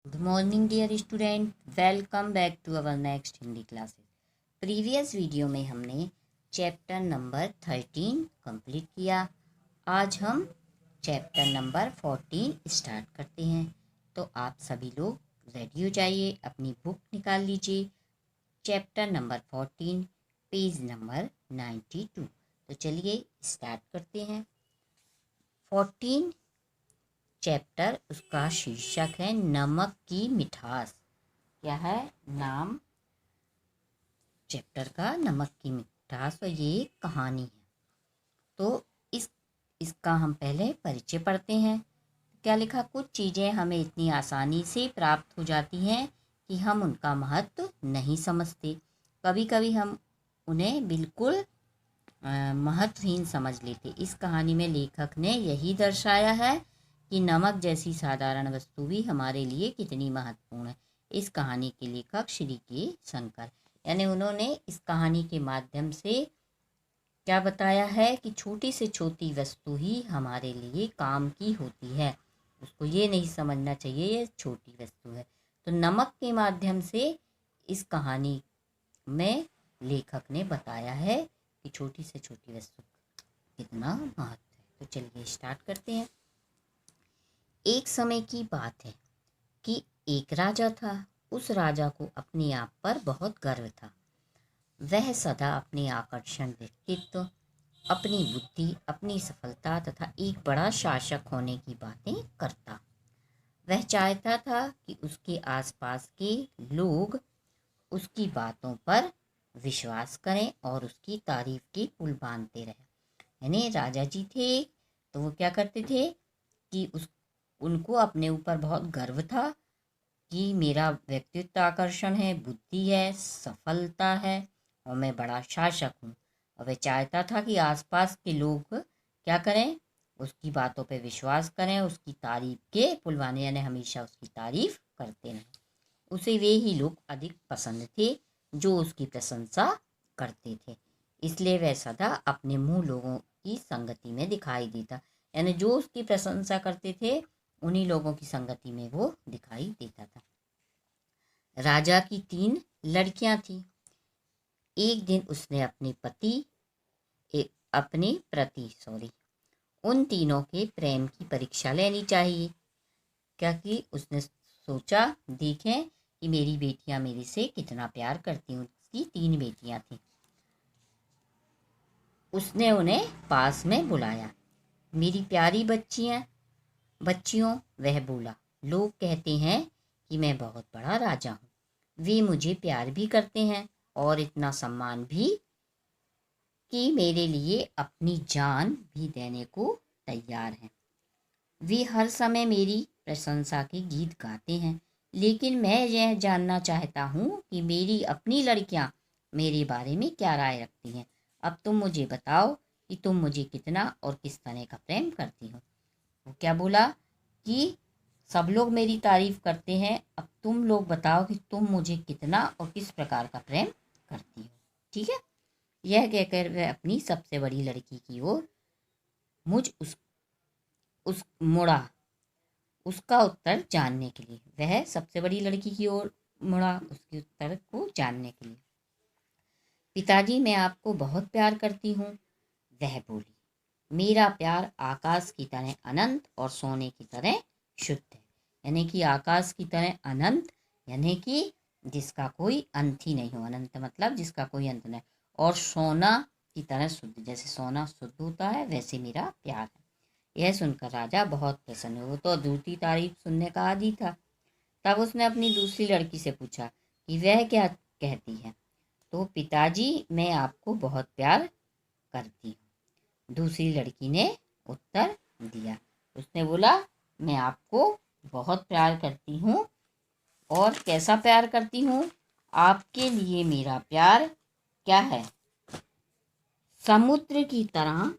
Good morning dear student, welcome back to our next Hindi classes. Previous video में हमने chapter number 13 complete किया. आज हम चैप्टर नंबर 14 स्टार्ट करते हैं. तो आप सभी लोग रेडी हो जाइए, अपनी बुक निकाल लीजिए. Chapter number 14 page number 92. तो चलिए स्टार्ट करते हैं. 14 चैप्टर, उसका शीर्षक है नमक की मिठास. क्या है नाम चैप्टर का? नमक की मिठास. और ये कहानी है. तो इसका हम पहले परिचय पढ़ते हैं. क्या लिखा? कुछ चीज़ें हमें इतनी आसानी से प्राप्त हो जाती हैं कि हम उनका महत्व नहीं समझते. कभी कभी हम उन्हें बिल्कुल महत्वहीन समझ लेते. इस कहानी में लेखक ने यही दर्शाया है कि नमक जैसी साधारण वस्तु भी हमारे लिए कितनी महत्वपूर्ण है. इस कहानी के लेखक श्री के शंकर, यानी उन्होंने इस कहानी के माध्यम से क्या बताया है कि छोटी से छोटी वस्तु ही हमारे लिए काम की होती है. उसको ये नहीं समझना चाहिए ये छोटी वस्तु है. तो नमक के माध्यम से इस कहानी में लेखक ने बताया है कि छोटी से छोटी वस्तु कितना महत्व है. तो चलिए स्टार्ट करते हैं. एक समय की बात है कि एक राजा था. उस राजा को अपने आप पर बहुत गर्व था. वह सदा अपने आकर्षण व्यक्तित्व, अपनी बुद्धि, अपनी सफलता तथा एक बड़ा शासक होने की बातें करता. वह चाहता था कि उसके आसपास के लोग उसकी बातों पर विश्वास करें और उसकी तारीफ की पुल बांधते रहें. यानी राजा जी थे तो वो क्या करते थे कि उनको अपने ऊपर बहुत गर्व था कि मेरा व्यक्तित्व आकर्षण है, बुद्धि है, सफलता है और मैं बड़ा शासक हूँ. और वह चाहता था कि आसपास के लोग क्या करें, उसकी बातों पे विश्वास करें, उसकी तारीफ के पुलवाने, यानी हमेशा उसकी तारीफ करते रहें. उसे वे ही लोग अधिक पसंद थे जो उसकी प्रशंसा करते थे. इसलिए वह सदा अपने मुंह लोगों की संगति में दिखाई देता. यानी जो उसकी प्रशंसा करते थे उन्हीं लोगों की संगति में वो दिखाई देता था. राजा की 3 लड़कियां थीं. एक दिन उसने अपने प्रति उन तीनों के प्रेम की परीक्षा लेनी चाहिए. क्या कि उसने सोचा, देखें कि मेरी बेटियां मेरे से कितना प्यार करती हूँ. उसकी 3 बेटियां थीं. उसने उन्हें पास में बुलाया. मेरी प्यारी बच्चियों, वह बोला, लोग कहते हैं कि मैं बहुत बड़ा राजा हूँ. वे मुझे प्यार भी करते हैं और इतना सम्मान भी कि मेरे लिए अपनी जान भी देने को तैयार हैं. वे हर समय मेरी प्रशंसा के गीत गाते हैं. लेकिन मैं यह जानना चाहता हूँ कि मेरी अपनी लड़कियाँ मेरे बारे में क्या राय रखती हैं. अब तुम मुझे बताओ कि तुम मुझे कितना और किस तरह का प्रेम करती हो. वो क्या बोला कि सब लोग मेरी तारीफ करते हैं, अब तुम लोग बताओ कि तुम मुझे कितना और किस प्रकार का प्रेम करती हो. ठीक है. यह कहकर वह अपनी सबसे बड़ी लड़की की ओर मुझ उस मुड़ा. उसका उत्तर जानने के लिए वह सबसे बड़ी लड़की की ओर मुड़ा, उसके उत्तर को जानने के लिए. पिताजी, मैं आपको बहुत प्यार करती हूँ, वह बोली. मेरा प्यार आकाश की तरह अनंत और सोने की तरह शुद्ध है. यानी कि आकाश की तरह अनंत, यानी कि जिसका कोई अंत ही नहीं हो. अनंत मतलब जिसका कोई अंत नहीं. और सोना की तरह शुद्ध, जैसे सोना शुद्ध होता है वैसे मेरा प्यार है. यह सुनकर राजा बहुत प्रसन्न हुआ. तो दूसरी तारीफ सुनने का आदी था. तब उसने अपनी दूसरी लड़की से पूछा कि वह क्या कहती है. तो पिताजी, मैं आपको बहुत प्यार करती हूँ, दूसरी लड़की ने उत्तर दिया. उसने बोला, मैं आपको बहुत प्यार करती हूँ. और कैसा प्यार करती हूँ? आपके लिए मेरा प्यार क्या है, समुद्र की तरह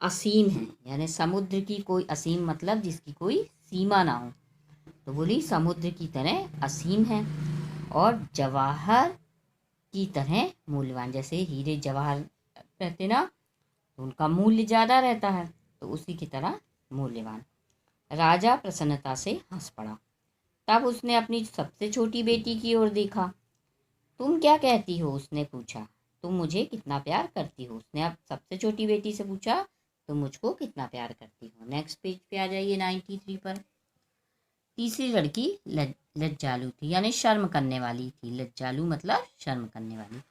असीम है. यानी समुद्र की कोई असीम मतलब जिसकी कोई सीमा ना हो. तो बोली समुद्र की तरह असीम है और जवाहर की तरह मूल्यवान. जैसे हीरे जवाहर रहते ना, तो उनका मूल्य ज़्यादा रहता है, तो उसी की तरह मूल्यवान. राजा प्रसन्नता से हंस पड़ा. तब उसने अपनी सबसे छोटी बेटी की ओर देखा। तुम क्या कहती हो, उसने पूछा। तुम मुझे कितना प्यार करती हो, उसने अब सबसे छोटी बेटी से पूछा। तुम मुझको कितना प्यार करती हो। नेक्स्ट पेज पे आ जाइए 93 पर। तीसरी लड़की लज्जालू थी, यानी शर्म करने वाली थी। लज्जालू मतलब शर्म करने वाली।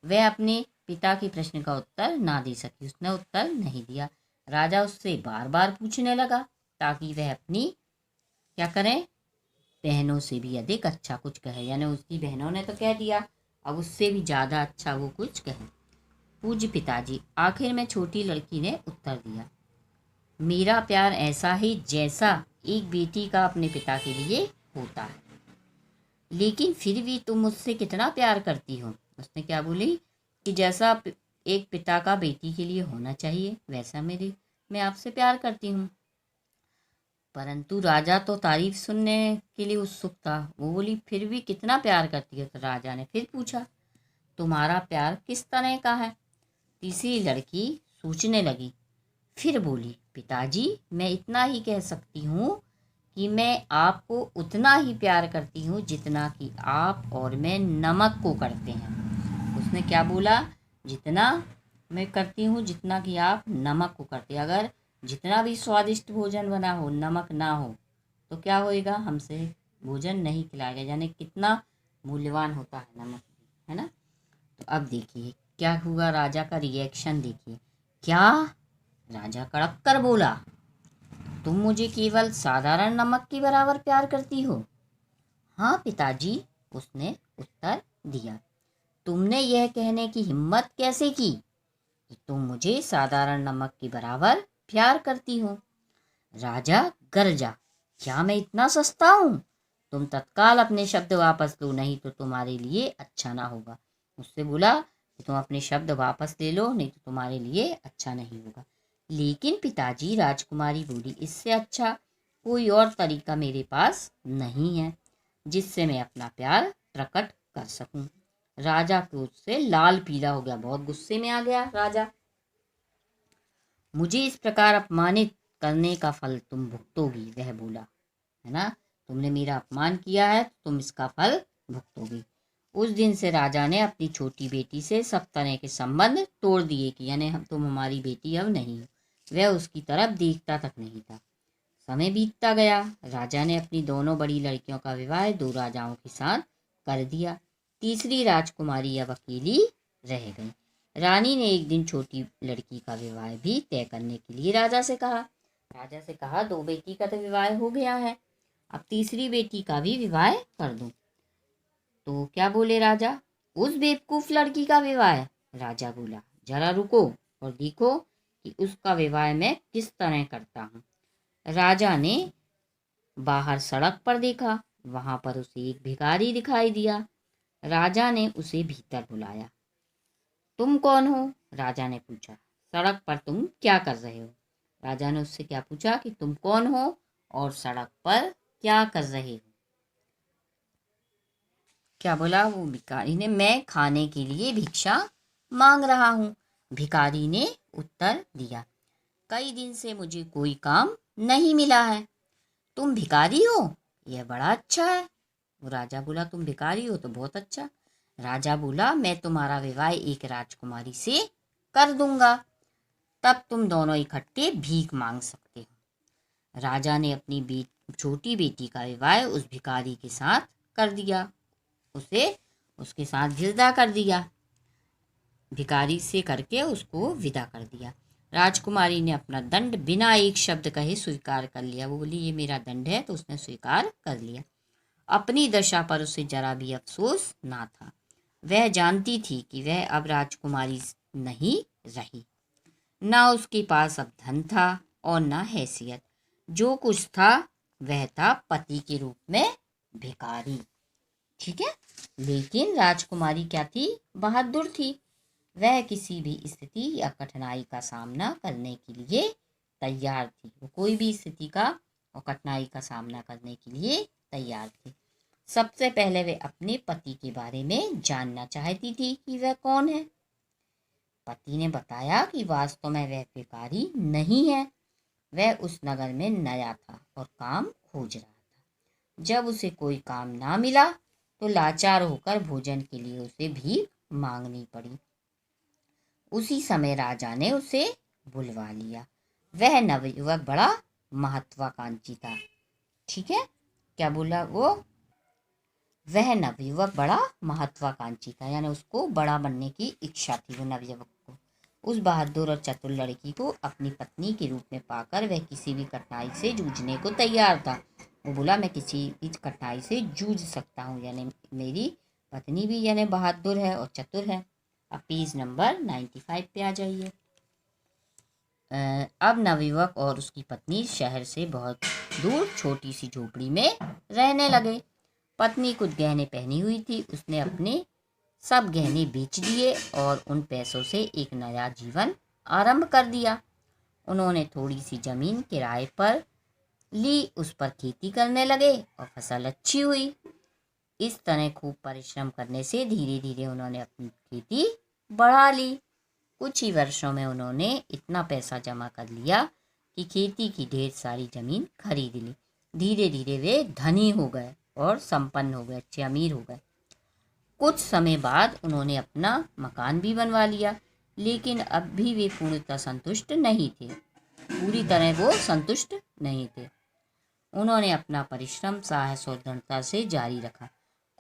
वह अपने पिता के प्रश्न का उत्तर ना दे सकी, उसने उत्तर नहीं दिया। राजा उससे बार बार पूछने लगा ताकि वह अपनी क्या करें, बहनों से भी अधिक अच्छा कुछ कहे। यानी उसकी बहनों ने तो कह दिया, अब उससे भी ज़्यादा अच्छा वो कुछ कहे। पूज्य पिताजी, आखिर में छोटी लड़की ने उत्तर दिया, मेरा प्यार ऐसा ही जैसा एक बेटी का अपने पिता के लिए होता है। लेकिन फिर भी तुम मुझसे कितना प्यार करती हो। उसने क्या बोली कि जैसा एक पिता का बेटी के लिए होना चाहिए वैसा मैं आपसे प्यार करती हूँ। परंतु राजा तो तारीफ सुनने के लिए उत्सुक था। वो बोली, फिर भी कितना प्यार करती हो। तो राजा ने फिर पूछा, तुम्हारा प्यार किस तरह का है। तीसरी लड़की सोचने लगी, फिर बोली, पिताजी मैं इतना ही कह सकती हूँ कि मैं आपको उतना ही प्यार करती हूँ जितना कि आप और मैं नमक को करते हैं। उसने क्या बोला, जितना मैं करती हूँ जितना कि आप नमक को करते हैं। अगर जितना भी स्वादिष्ट भोजन बना हो नमक ना हो तो क्या होएगा, हमसे भोजन नहीं खिलाएगा। यानी कितना मूल्यवान होता है नमक, है ना। तो अब देखिए क्या हुआ, राजा का रिएक्शन देखिए। क्या, राजा कड़क कर बोला, तुम मुझे केवल साधारण नमक के बराबर प्यार करती हो। हाँ पिताजी, उसने उत्तर दिया। तुमने यह कहने की हिम्मत कैसे की कि तुम मुझे साधारण नमक के बराबर प्यार करती हो। राजा गरजा, क्या मैं इतना सस्ता हूँ। तुम तत्काल अपने शब्द वापस लो, नहीं तो तुम्हारे लिए अच्छा ना होगा। उससे बोला कि तुम अपने शब्द वापस ले लो, नहीं तो तुम्हारे लिए अच्छा नहीं होगा। लेकिन पिताजी, राजकुमारी बोली, इससे अच्छा कोई और तरीका मेरे पास नहीं है जिससे मैं अपना प्यार प्रकट कर सकूं। राजा क्रोध से लाल पीला हो गया, बहुत गुस्से में आ गया राजा। मुझे इस प्रकार अपमानित करने का फल तुम भुगतोगी, वह बोला, है ना। तुमने मेरा अपमान किया है तो तुम इसका फल भुगतोगी। उस दिन से राजा ने अपनी छोटी बेटी से सब तरह के संबंध तोड़ दिए कि यानी तुम हमारी बेटी अब नहीं हो। वह उसकी तरफ देखता तक नहीं था। समय बीतता गया। राजा ने अपनी दोनों बड़ी लड़कियों का विवाह दो राजाओं के साथ कर दिया। तीसरी राजकुमारी अब अकेली रह गई। रानी ने एक दिन छोटी लड़की का विवाह भी तय करने के लिए राजा से कहा, दो बेटी का तो विवाह हो गया है, अब तीसरी बेटी का भी विवाह कर दूं। तो क्या बोले राजा, उस बेवकूफ लड़की का विवाह। राजा बोला, जरा रुको और देखो कि उसका विवाह मैं किस तरह करता हूँ। राजा ने बाहर सड़क पर देखा, वहां पर उसे एक भिखारी दिखाई दिया। राजा ने उसे भीतर बुलाया। तुम कौन हो, राजा ने पूछा। सड़क पर तुम क्या कर रहे हो। राजा ने उससे क्या पूछा कि तुम कौन हो और सड़क पर क्या कर रहे हो। क्या बोला वो भिखारी ने, मैं खाने के लिए भिक्षा मांग रहा हूँ। भिखारी ने उत्तर दिया, कई दिन से मुझे कोई काम नहीं मिला है। तुम भिखारी हो, यह बड़ा अच्छा है। वो राजा बोला, तुम भिखारी हो तो बहुत अच्छा। राजा बोला, मैं तुम्हारा विवाह एक राजकुमारी से कर दूंगा, तब तुम दोनों इकट्ठे भीख मांग सकते हो। राजा ने अपनी छोटी बेटी का विवाह उस भिखारी के साथ कर दिया, उसे उसके साथ विदा कर दिया। भिखारी से करके उसको विदा कर दिया। राजकुमारी ने अपना दंड बिना एक शब्द कहे स्वीकार कर लिया। वो बोली, ये मेरा दंड है, तो उसने स्वीकार कर लिया। अपनी दशा पर उसे जरा भी अफसोस ना था। वह जानती थी कि वह अब राजकुमारी नहीं रही। ना उसके पास अब धन था और ना हैसियत। जो कुछ था वह था पति के रूप में भिखारी। ठीक है, लेकिन राजकुमारी क्या थी, बहादुर थी। वह किसी भी स्थिति या कठिनाई का सामना करने के लिए तैयार थी। वो कोई भी स्थिति का और कठिनाई का सामना करने के लिए तैयार थी। सबसे पहले वे अपने पति के बारे में जानना चाहती थी कि वह कौन है। पति ने बताया कि वास्तव में वह भिखारी नहीं है, वह उस नगर में नया था और काम खोज रहा था। जब उसे कोई काम ना मिला तो लाचार होकर भोजन के लिए उसे भीख मांगनी पड़ी। उसी समय राजा ने उसे बुलवा लिया। वह नवयुवक बड़ा महत्वाकांक्षी था। ठीक है, क्या बोला वो? वह नवयुवक बड़ा महत्वाकांक्षी था, यानी उसको बड़ा बनने की इच्छा थी वो नवयुवक को। उस बहादुर और चतुर लड़की को अपनी पत्नी के रूप में पाकर वह किसी भी कठिनाई से जूझने को तैयार था। वो बोला, मैं किसी भी कठिनाई से जूझ सकता हूँ, यानी मेरी पत्नी भी यानी बहादुर है और चतुर है। अब पेज नंबर 95 पे आ जाइए। अब नवयुवक और उसकी पत्नी शहर से बहुत दूर छोटी सी झोपड़ी में रहने लगे। पत्नी कुछ गहने पहनी हुई थी, उसने अपने सब गहने बेच दिए और उन पैसों से एक नया जीवन आरंभ कर दिया। उन्होंने थोड़ी सी जमीन किराए पर ली, उस पर खेती करने लगे और फसल अच्छी हुई। इस तरह खूब परिश्रम करने से धीरे धीरे उन्होंने अपनी खेती बढ़ा ली। कुछ ही वर्षों में उन्होंने इतना पैसा जमा कर लिया कि खेती की ढेर सारी जमीन खरीद ली। धीरे धीरे वे धनी हो गए और संपन्न हो गए, अच्छे अमीर हो गए। कुछ समय बाद उन्होंने अपना मकान भी बनवा लिया, लेकिन अब भी वे पूरी तरह संतुष्ट नहीं थे। उन्होंने अपना परिश्रम साहस और दृढ़ता से जारी रखा।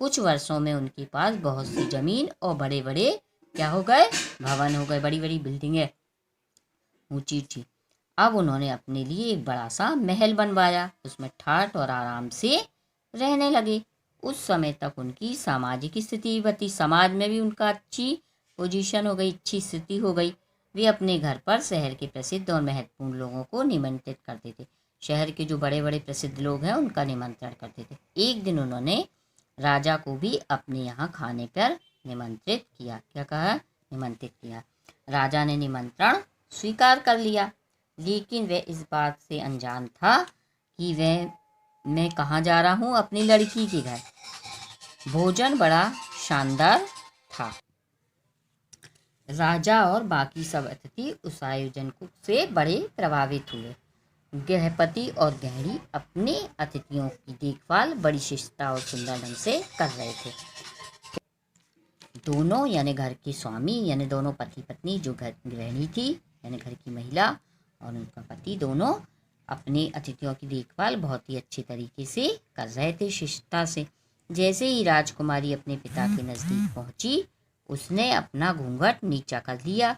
कुछ वर्षों में उनके पास बहुत सी जमीन और बड़े बड़े क्या हो गए, भवन हो गए, बड़ी बड़ी बिल्डिंगें, ऊंची ऊंची। अब उन्होंने अपने लिए एक बड़ा सा महल बनवाया, उसमें ठाठ और आराम से रहने लगे। उस समय तक उनकी सामाजिक स्थिति बती, समाज में भी उनका अच्छी पोजीशन हो गई, अच्छी स्थिति हो गई। वे अपने घर पर शहर के प्रसिद्ध और महत्वपूर्ण लोगों को निमंत्रित करते थे। शहर के जो बड़े बड़े प्रसिद्ध लोग हैं उनका निमंत्रण करते थे। एक दिन उन्होंने राजा को भी अपने यहाँ खाने पर निमंत्रित किया। क्या कहा? निमंत्रित किया। राजा ने निमंत्रण स्वीकार कर लिया, लेकिन वह इस बात से अनजान था कि मैं कहाँ जा रहा हूँ, अपनी लड़की के घर। भोजन बड़ा शानदार था। राजा और बाकी सब अतिथि उस आयोजन से बड़े प्रभावित हुए। गृहपति और गृहिणी अपने अतिथियों की देखभाल बड़ी शिष्टता और सुंदर ढंग से कर रहे थे। दोनों यानी घर के स्वामी यानी दोनों पति पत्नी, जो घर गृहिणी थी यानी घर की महिला और उनका पति, दोनों अपने अतिथियों की देखभाल बहुत ही अच्छे तरीके से कर रहे थे, शिष्टता से। जैसे ही राजकुमारी अपने पिता के नज़दीक पहुंची, उसने अपना घूंघट नीचा कर लिया,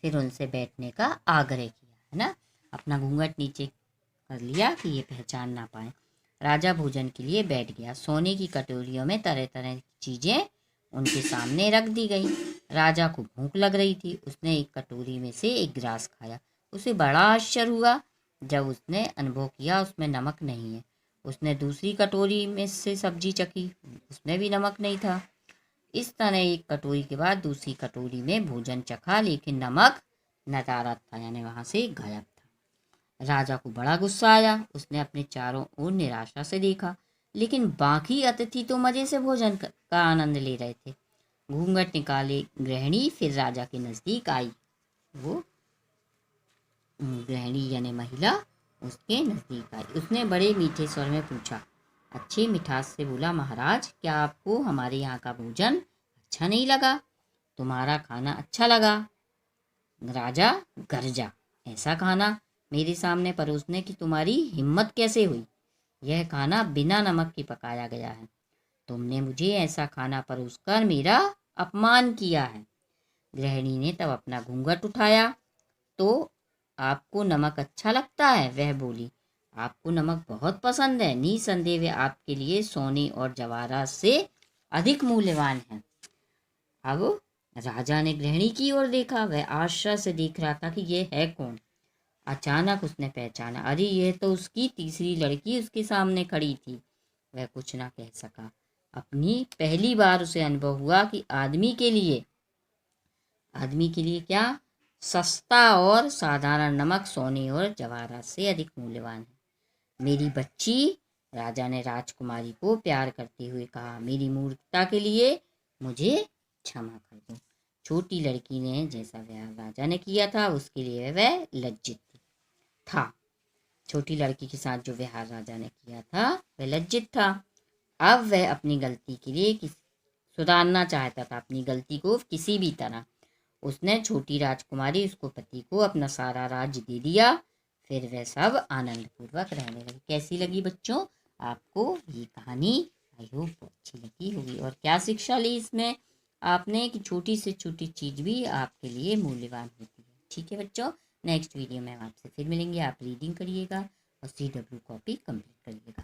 फिर उनसे बैठने का आग्रह किया, है ना। अपना घूंघट नीचे कर लिया कि ये पहचान ना पाए। राजा भोजन के लिए बैठ गया। सोने की कटोरियों में तरह तरह की चीज़ें उनके सामने रख दी गई। राजा को भूख लग रही थी। उसने एक कटोरी में से एक ग्रास खाया। उसे बड़ा आश्चर्य हुआ जब उसने अनुभव किया उसमें नमक नहीं है। उसने दूसरी कटोरी में से सब्जी चखी, उसमें भी नमक नहीं था। इस तरह एक कटोरी के बाद दूसरी कटोरी में भोजन चखा, लेकिन नमक नदारद था, यानी वहाँ से गायब था। राजा को बड़ा गुस्सा आया। उसने अपने चारों ओर निराशा से देखा, लेकिन बाकी अतिथि तो मजे से भोजन का आनंद ले रहे थे। घूंघट निकाले गृहिणी फिर राजा के नजदीक आई। वो गृहिणी यानी महिला उसके नजदीक आई। उसने बड़े मीठे स्वर में पूछा, अच्छे मिठास से बोला, महाराज, क्या आपको हमारे यहाँ का भोजन अच्छा नहीं लगा? तुम्हारा खाना अच्छा लगा? राजा गरजा, ऐसा खाना मेरे सामने परोसने की तुम्हारी हिम्मत कैसे हुई? यह खाना बिना नमक के पकाया गया है। तुमने मुझे ऐसा खाना परोसकर मेरा अपमान किया है। गृहिणी ने तब अपना घूंघट उठाया। तो आपको नमक अच्छा लगता है? वह बोली, आपको नमक बहुत पसंद है। निसंदेह वह आपके लिए सोने और जवाहरात से अधिक मूल्यवान है। अब राजा ने गृहिणी की ओर देखा। वह आश्चर्य से देख रहा था कि यह है कौन। अचानक उसने पहचाना, अरे यह तो उसकी तीसरी लड़की उसके सामने खड़ी थी। वह कुछ ना कह सका। अपनी पहली बार उसे अनुभव हुआ कि आदमी के लिए क्या सस्ता और साधारण नमक सोने और जवाहरात से अधिक मूल्यवान है। मेरी बच्ची, राजा ने राजकुमारी को प्यार करते हुए कहा, मेरी मूर्खता के लिए मुझे क्षमा कर दो। छोटी लड़की ने जैसा व्यवहार राजा ने किया था उसके लिए वह लज्जित था। छोटी लड़की के साथ जो व्यवहार राजा ने किया था वह लज्जित था। अब वह अपनी गलती के लिए सुधारना चाहता था, अपनी गलती को किसी भी तरह। उसने छोटी राजकुमारी उसको पति को अपना सारा राज्य दे दिया। फिर वह सब आनंद पूर्वक रहने लगे। कैसी लगी बच्चों आपको ये कहानी? आई होप अच्छी लगी होगी। और क्या शिक्षा ली इसमें आपने कि छोटी से छोटी चीज़ भी आपके लिए मूल्यवान होती है। ठीक है बच्चों, नेक्स्ट वीडियो में हम आपसे फिर मिलेंगे। आप रीडिंग करिएगा और CW कॉपी कंप्लीट करिएगा।